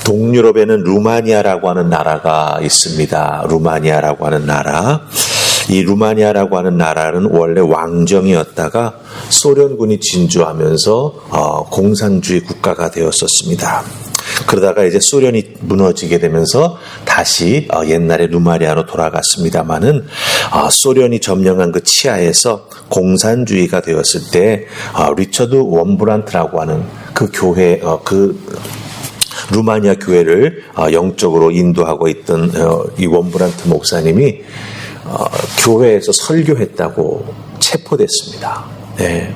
동유럽에는 루마니아라고 하는 나라가 있습니다. 루마니아라고 하는 나라. 이 루마니아라고 하는 나라는 원래 왕정이었다가 소련군이 진주하면서 공산주의 국가가 되었었습니다. 그러다가 이제 소련이 무너지게 되면서 다시 옛날의 루마니아로 돌아갔습니다마는 소련이 점령한 그 치하에서 공산주의가 되었을 때 리처드 원브란트라고 하는 그 교회 루마니아 교회를 영적으로 인도하고 있던 이 원브란트 목사님이 교회에서 설교했다고 체포됐습니다. 네.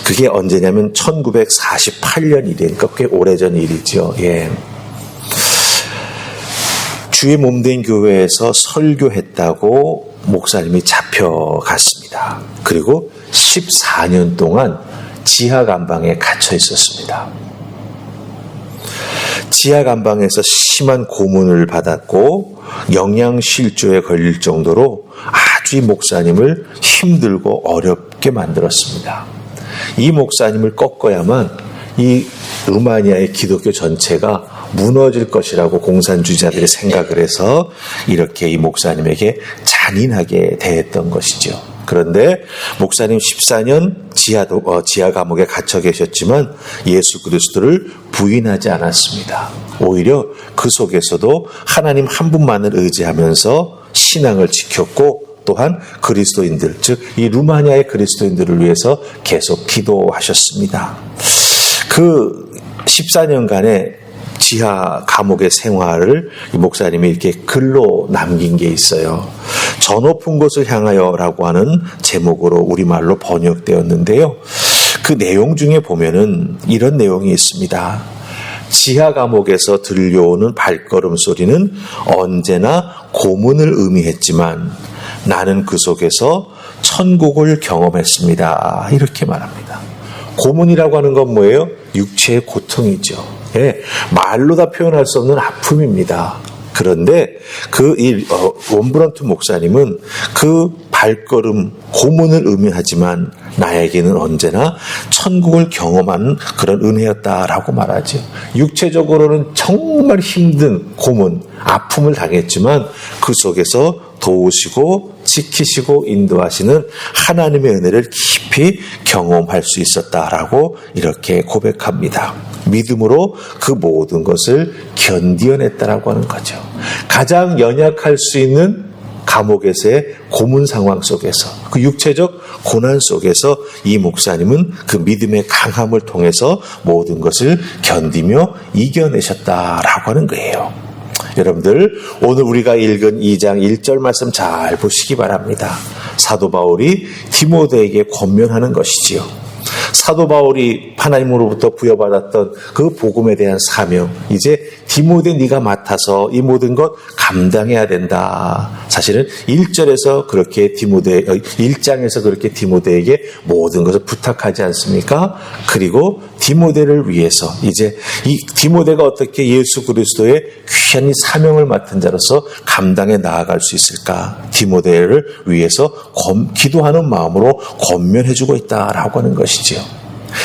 그게 언제냐면 1948년 일이니까 꽤 오래전 일이죠. 예. 주의 몸된 교회에서 설교했다고 목사님이 잡혀갔습니다. 그리고 14년 동안 지하감방에 갇혀 있었습니다. 지하감방에서 심한 고문을 받았고 영양실조에 걸릴 정도로 아주 이 목사님을 힘들고 어렵게 만들었습니다. 이 목사님을 꺾어야만 이 루마니아의 기독교 전체가 무너질 것이라고 공산주의자들이 생각을 해서 이렇게 이 목사님에게 잔인하게 대했던 것이죠. 그런데 목사님 14년 지하 감옥에 갇혀 계셨지만 예수 그리스도를 부인하지 않았습니다. 오히려 그 속에서도 하나님 한 분만을 의지하면서 신앙을 지켰고 또한 그리스도인들, 즉 이 루마니아의 그리스도인들을 위해서 계속 기도하셨습니다. 그 14년간의 지하 감옥의 생활을 이 목사님이 이렇게 글로 남긴 게 있어요. 저 높은 곳을 향하여라고 하는 제목으로 우리말로 번역되었는데요. 그 내용 중에 보면은 이런 내용이 있습니다. 지하 감옥에서 들려오는 발걸음 소리는 언제나 고문을 의미했지만 나는 그 속에서 천국을 경험했습니다. 이렇게 말합니다. 고문이라고 하는 건 뭐예요? 육체의 고통이죠. 예, 말로 다 표현할 수 없는 아픔입니다. 그런데 원브런트 목사님은 그 발걸음 고문을 의미하지만 나에게는 언제나 천국을 경험하는 그런 은혜였다라고 말하죠. 육체적으로는 정말 힘든 고문, 아픔을 당했지만 그 속에서 도우시고 지키시고 인도하시는 하나님의 은혜를 깊이 경험할 수 있었다라고 이렇게 고백합니다. 믿음으로 그 모든 것을 견디어냈다라고 하는 거죠. 가장 연약할 수 있는 감옥에서의 고문 상황 속에서 그 육체적 고난 속에서 이 목사님은 그 믿음의 강함을 통해서 모든 것을 견디며 이겨내셨다라고 하는 거예요. 여러분들 오늘 우리가 읽은 2장 1절 말씀 잘 보시기 바랍니다. 사도 바울이 디모데에게 권면하는 것이지요. 사도 바울이 하나님으로부터 부여받았던 그 복음에 대한 사명, 이제 디모데 네가 맡아서 이 모든 것 감당해야 된다. 사실은 1절에서 그렇게 1장에서 그렇게 디모데에게 모든 것을 부탁하지 않습니까? 그리고 디모데를 위해서 이제 이 디모데가 어떻게 예수 그리스도의 귀한 이 사명을 맡은 자로서 감당해 나아갈 수 있을까? 디모데를 위해서 기도하는 마음으로 권면해주고 있다라고 하는 것이지요.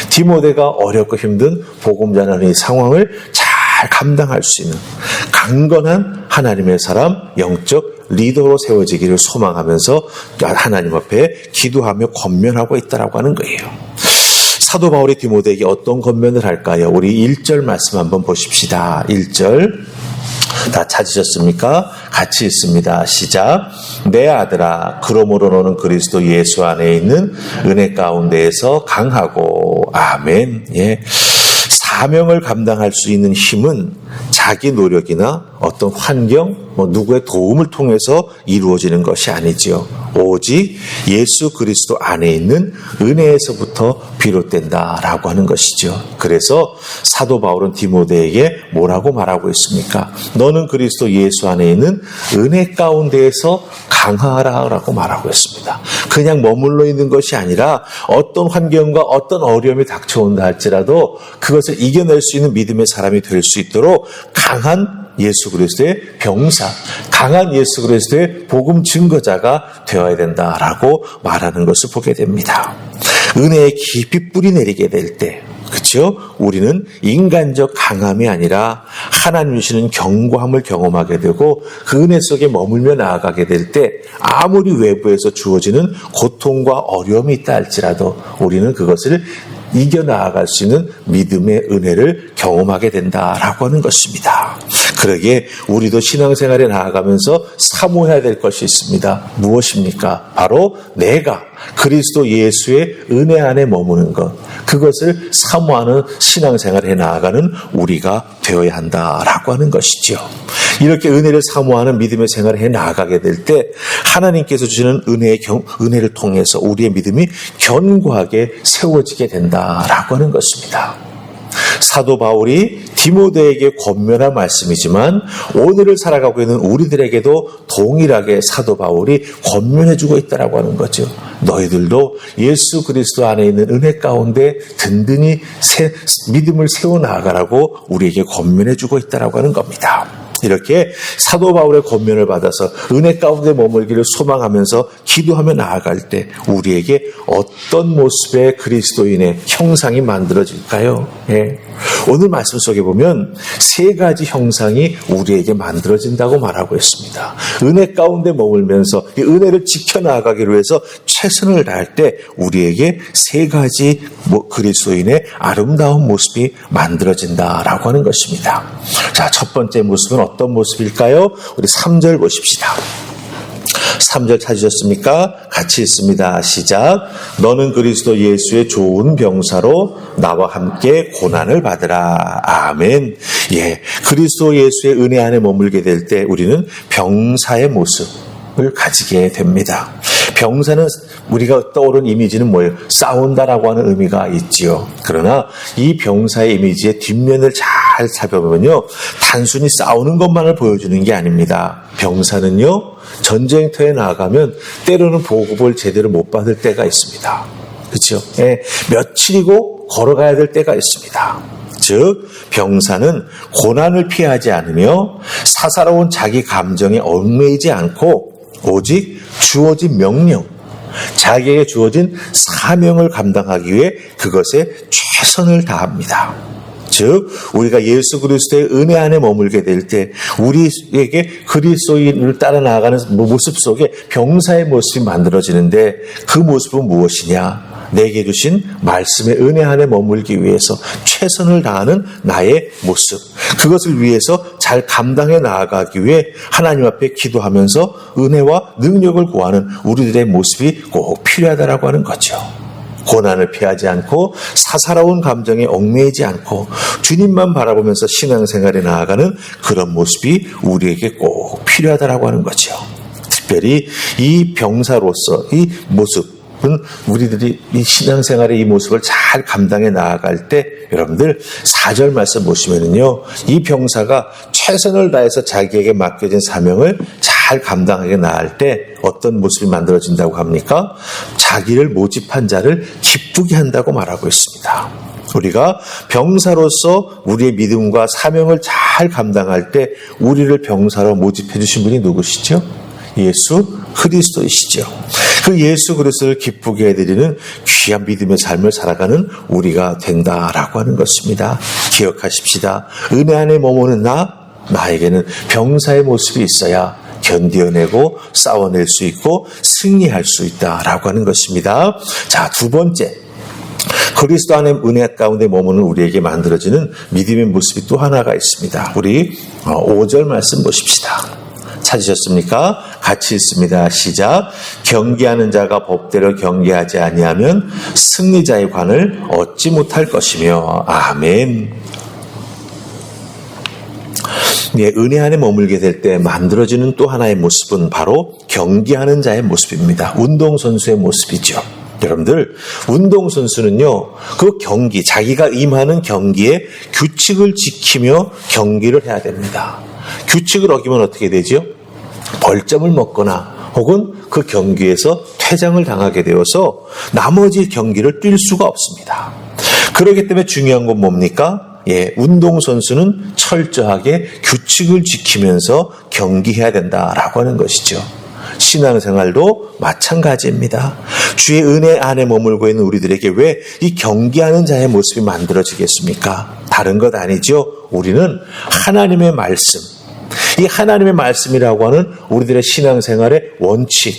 디모데가 어렵고 힘든 복음 전하는 이 상황을 잘 감당할 수 있는 강건한 하나님의 사람, 영적 리더로 세워지기를 소망하면서 하나님 앞에 기도하며 권면하고 있다라고 하는 거예요. 사도 바울이 디모데에게 어떤 권면을 할까요? 우리 1절 말씀 한번 보십시다. 1절 다 찾으셨습니까? 같이 읽습니다. 시작. 내 아들아, 그러므로 너는 그리스도 예수 안에 있는 은혜 가운데에서 강하고. 아멘. 예. 사명을 감당할 수 있는 힘은 자기 노력이나 어떤 환경, 누구의 도움을 통해서 이루어지는 것이 아니지요. 오직 예수 그리스도 안에 있는 은혜에서부터 비롯된다라고 하는 것이죠. 그래서 사도 바울은 디모데에게 뭐라고 말하고 있습니까? 너는 그리스도 예수 안에 있는 은혜 가운데에서 강하라라고 말하고 있습니다. 그냥 머물러 있는 것이 아니라 어떤 환경과 어떤 어려움이 닥쳐온다 할지라도 그것을 이겨낼 수 있는 믿음의 사람이 될 수 있도록 강한 예수 그리스도의 병사, 강한 예수 그리스도의 복음 증거자가 되어야 된다라고 말하는 것을 보게 됩니다. 은혜에 깊이 뿌리 내리게 될 때, 그렇죠? 우리는 인간적 강함이 아니라 하나님 주시는 견고함을 경험하게 되고 그 은혜 속에 머물며 나아가게 될 때 아무리 외부에서 주어지는 고통과 어려움이 있다 할지라도 우리는 그것을 이겨나아갈 수 있는 믿음의 은혜를 경험하게 된다라고 하는 것입니다. 그러기에 우리도 신앙생활에 나아가면서 사모해야 될 것이 있습니다. 무엇입니까? 바로 내가 그리스도 예수의 은혜 안에 머무는 것, 그것을 사모하는 신앙생활에 나아가는 우리가 되어야 한다라고 하는 것이죠. 이렇게 은혜를 사모하는 믿음의 생활을 해 나아가게 될 때 하나님께서 주시는 은혜를 통해서 우리의 믿음이 견고하게 세워지게 된다라고 하는 것입니다. 사도 바울이 디모데에게 권면한 말씀이지만 오늘을 살아가고 있는 우리들에게도 동일하게 사도 바울이 권면해주고 있다라고 하는 거죠. 너희들도 예수 그리스도 안에 있는 은혜 가운데 든든히 믿음을 세워나가라고 우리에게 권면해주고 있다라고 하는 겁니다. 이렇게 사도 바울의 권면을 받아서 은혜 가운데 머물기를 소망하면서 기도하며 나아갈 때 우리에게 어떤 모습의 그리스도인의 형상이 만들어질까요? 예. 오늘 말씀 속에 보면 세 가지 형상이 우리에게 만들어진다고 말하고 있습니다. 은혜 가운데 머물면서 이 은혜를 지켜나가기로 해서 최선을 다할 때 우리에게 세 가지 그리스도인의 아름다운 모습이 만들어진다라고 하는 것입니다. 자, 첫 번째 모습은 어떤 모습일까요? 우리 3절 보십시다. 3절 찾으셨습니까? 같이 읽습니다. 시작. 너는 그리스도 예수의 좋은 병사로 나와 함께 고난을 받으라. 아멘. 예, 그리스도 예수의 은혜 안에 머물게 될 때 우리는 병사의 모습을 가지게 됩니다. 병사는 우리가 떠오른 이미지는 뭐예요? 싸운다라고 하는 의미가 있지요. 그러나 이 병사의 이미지의 뒷면을 잘 살펴보면요, 단순히 싸우는 것만을 보여주는 게 아닙니다. 병사는요, 전쟁터에 나가면 때로는 보급을 제대로 못 받을 때가 있습니다. 그렇죠? 예, 며칠이고 걸어가야 될 때가 있습니다. 즉 병사는 고난을 피하지 않으며 사사로운 자기 감정에 얽매이지 않고 오직 주어진 명령, 자기에게 주어진 사명을 감당하기 위해 그것에 최선을 다합니다. 즉 우리가 예수 그리스도의 은혜 안에 머물게 될 때 우리에게 그리스도인을 따라 나아가는 모습 속에 병사의 모습이 만들어지는데 그 모습은 무엇이냐? 내게 주신 말씀의 은혜 안에 머물기 위해서 최선을 다하는 나의 모습, 그것을 위해서 잘 감당해 나아가기 위해 하나님 앞에 기도하면서 은혜와 능력을 구하는 우리들의 모습이 꼭 필요하다라고 하는 거죠. 고난을 피하지 않고 사사로운 감정에 얽매이지 않고 주님만 바라보면서 신앙생활에 나아가는 그런 모습이 우리에게 꼭 필요하다라고 하는 거죠. 특별히 이 병사로서 이 모습, 우리들이 이 신앙생활의 이 모습을 잘 감당해 나아갈 때 여러분들 4절 말씀 보시면은요, 이 병사가 최선을 다해서 자기에게 맡겨진 사명을 잘 감당하게 나아갈 때 어떤 모습이 만들어진다고 합니까? 자기를 모집한 자를 기쁘게 한다고 말하고 있습니다. 우리가 병사로서 우리의 믿음과 사명을 잘 감당할 때 우리를 병사로 모집해 주신 분이 누구시죠? 예수 그리스도이시죠. 그 예수 그리스도를 기쁘게 해드리는 귀한 믿음의 삶을 살아가는 우리가 된다라고 하는 것입니다. 기억하십시다. 은혜 안에 머무는 나에게는 병사의 모습이 있어야 견뎌내고 싸워낼 수 있고 승리할 수 있다라고 하는 것입니다. 자, 두 번째, 그리스도 안에 은혜 가운데 머무는 우리에게 만들어지는 믿음의 모습이 또 하나가 있습니다. 우리 5절 말씀 보십시다. 찾으셨습니까? 같이 읽습니다. 시작. 경계하는 자가 법대로 경계하지 아니하면 승리자의 관을 얻지 못할 것이며. 아멘. 예, 은혜 안에 머물게 될 때 만들어지는 또 하나의 모습은 바로 경계하는 자의 모습입니다. 운동선수의 모습이죠. 여러분들, 운동선수는요, 그 경기, 자기가 임하는 경기에 규칙을 지키며 경기를 해야 됩니다. 규칙을 어기면 어떻게 되죠? 벌점을 먹거나 혹은 그 경기에서 퇴장을 당하게 되어서 나머지 경기를 뛸 수가 없습니다. 그렇기 때문에 중요한 건 뭡니까? 예, 운동선수는 철저하게 규칙을 지키면서 경기해야 된다라고 하는 것이죠. 신앙생활도 마찬가지입니다. 주의 은혜 안에 머물고 있는 우리들에게 왜 이 경계하는 자의 모습이 만들어지겠습니까? 다른 것 아니죠. 우리는 하나님의 말씀, 이 하나님의 말씀이라고 하는 우리들의 신앙생활의 원칙,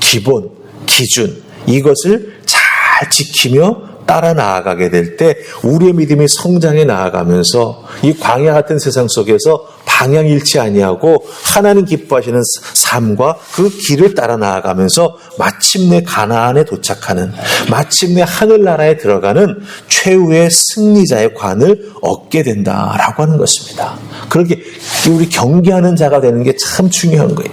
기본, 기준, 이것을 잘 지키며 따라 나아가게 될 때 우리의 믿음이 성장해 나아가면서 이 광야 같은 세상 속에서 방향 잃지 아니하고 하나님 기뻐하시는 삶과 그 길을 따라 나아가면서 마침내 가나안에 도착하는, 마침내 하늘나라에 들어가는 최후의 승리자의 관을 얻게 된다라고 하는 것입니다. 그렇게 우리 경계하는 자가 되는 게 참 중요한 거예요.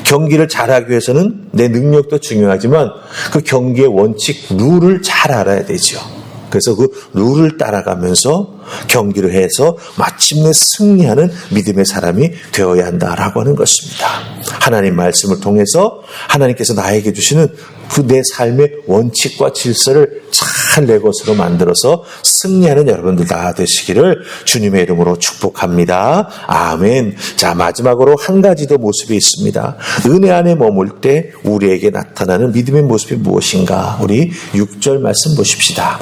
경기를 잘하기 위해서는 내 능력도 중요하지만 그 경기의 원칙, 룰을 잘 알아야 되죠. 그래서 그 룰을 따라가면서 경기를 해서 마침내 승리하는 믿음의 사람이 되어야 한다라고 하는 것입니다. 하나님 말씀을 통해서 하나님께서 나에게 주시는 그 내 삶의 원칙과 질서를 잘 내 것으로 만들어서 승리하는 여러분들 다 되시기를 주님의 이름으로 축복합니다. 아멘. 자, 마지막으로 한 가지 더 모습이 있습니다. 은혜 안에 머물 때 우리에게 나타나는 믿음의 모습이 무엇인가? 우리 6절 말씀 보십시다.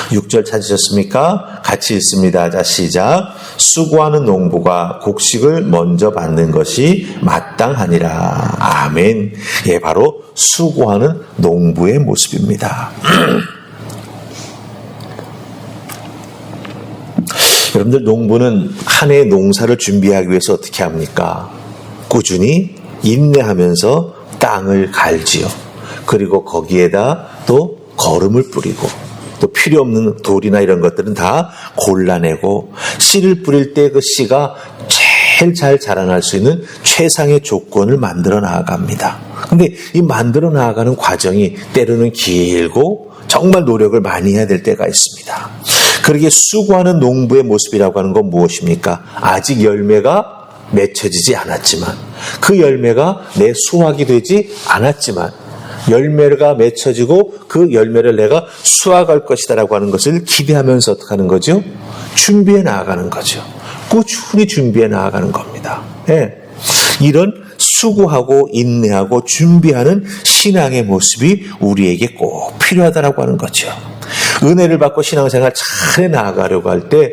6절 찾으셨습니까? 같이 읽습니다. 자, 시작. 수고하는 농부가 곡식을 먼저 받는 것이 마땅하니라. 아멘. 예, 바로 수고하는 농부의 모습입니다. 여러분들, 농부는 한 해의 농사를 준비하기 위해서 어떻게 합니까? 꾸준히 인내하면서 땅을 갈지요. 그리고 거기에다 또 거름을 뿌리고 또 필요 없는 돌이나 이런 것들은 다 골라내고 씨를 뿌릴 때 그 씨가 제일 잘 자라날 수 있는 최상의 조건을 만들어 나아갑니다. 근데 이 만들어 나아가는 과정이 때로는 길고 정말 노력을 많이 해야 될 때가 있습니다. 그러기에 수고하는 농부의 모습이라고 하는 건 무엇입니까? 아직 열매가 맺혀지지 않았지만, 그 열매가 내 수확이 되지 않았지만 열매가 맺혀지고 그 열매를 내가 수확할 것이다라고 하는 것을 기대하면서 어떻게 하는 거죠? 준비해 나아가는 거죠. 꾸준히 준비해 나아가는 겁니다. 네. 이런 수고하고 인내하고 준비하는 신앙의 모습이 우리에게 꼭 필요하다라고 하는 거죠. 은혜를 받고 신앙생활 잘 나아가려고 할 때,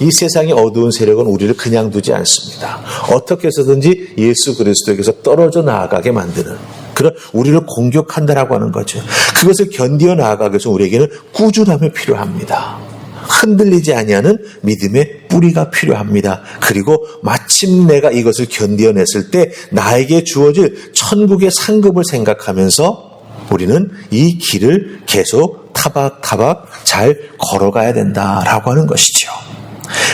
이 세상의 어두운 세력은 우리를 그냥 두지 않습니다. 어떻게 해서든지 예수 그리스도에게서 떨어져 나아가게 만드는 그런 우리를 공격한다라고 하는 거죠. 그것을 견디어 나아가기 위해서 우리에게는 꾸준함이 필요합니다. 흔들리지 아니하는 믿음의 뿌리가 필요합니다. 그리고 마침 내가 이것을 견디어냈을 때 나에게 주어질 천국의 상급을 생각하면서 우리는 이 길을 계속 타박타박 잘 걸어가야 된다라고 하는 것이죠.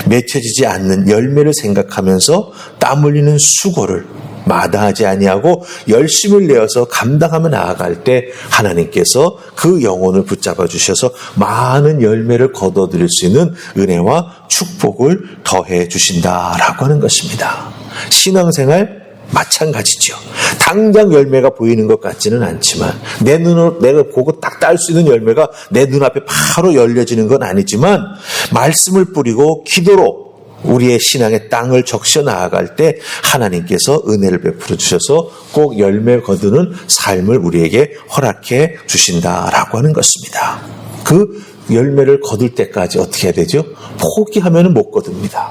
맺혀지지 않는 열매를 생각하면서 땀 흘리는 수고를 마다하지 아니하고 열심을 내어서 감당하며 나아갈 때 하나님께서 그 영혼을 붙잡아 주셔서 많은 열매를 거둬들일 수 있는 은혜와 축복을 더해 주신다라고 하는 것입니다. 신앙생활 마찬가지죠. 당장 열매가 보이는 것 같지는 않지만, 내 눈으로 내가 보고 딱 딸 수 있는 열매가 내 눈앞에 바로 열려지는 건 아니지만, 말씀을 뿌리고 기도로 우리의 신앙의 땅을 적셔 나아갈 때 하나님께서 은혜를 베풀어 주셔서 꼭 열매 거두는 삶을 우리에게 허락해 주신다라고 하는 것입니다. 그 열매를 거둘 때까지 어떻게 해야 되죠? 포기하면 못 거둡니다.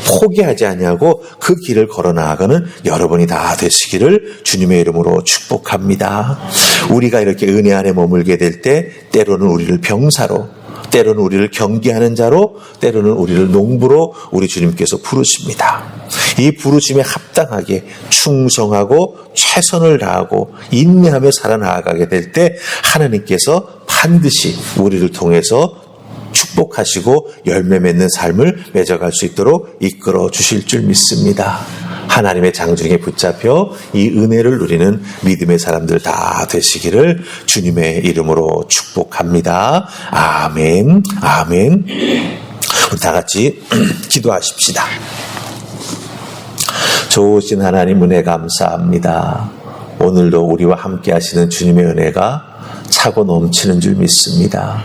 포기하지 아니하고 그 길을 걸어 나아가는 여러분이 다 되시기를 주님의 이름으로 축복합니다. 우리가 이렇게 은혜 안에 머물게 될 때 때로는 우리를 병사로, 때로는 우리를 경계하는 자로, 때로는 우리를 농부로 우리 주님께서 부르십니다. 이 부르심에 합당하게 충성하고 최선을 다하고 인내하며 살아나가게 될 때 하나님께서 반드시 우리를 통해서 축복하시고 열매 맺는 삶을 맺어갈 수 있도록 이끌어 주실 줄 믿습니다. 하나님의 장중에 붙잡혀 이 은혜를 누리는 믿음의 사람들 다 되시기를 주님의 이름으로 축복합니다. 아멘, 아멘. 우리 다 같이 기도하십시다. 좋으신 하나님 은혜 감사합니다. 오늘도 우리와 함께 하시는 주님의 은혜가 차고 넘치는 줄 믿습니다.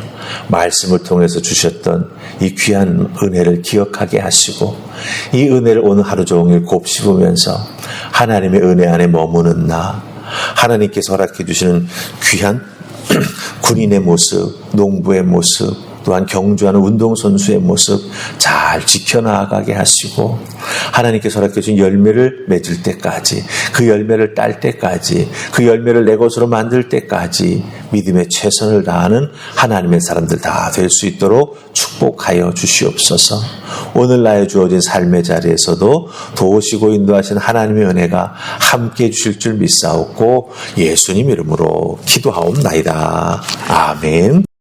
말씀을 통해서 주셨던 이 귀한 은혜를 기억하게 하시고 이 은혜를 오늘 하루 종일 곱씹으면서 하나님의 은혜 안에 머무는 나, 하나님께서 허락해 주시는 귀한 군인의 모습, 농부의 모습, 또한 경주하는 운동선수의 모습 잘 지켜나가게 하시고, 하나님께서 허락해 주신 열매를 맺을 때까지, 그 열매를 딸 때까지, 그 열매를 내 것으로 만들 때까지 믿음의 최선을 다하는 하나님의 사람들 다 될 수 있도록 축복하여 주시옵소서. 오늘 나의 주어진 삶의 자리에서도 도우시고 인도하신 하나님의 은혜가 함께해 주실 줄 믿사옵고 예수님 이름으로 기도하옵나이다. 아멘.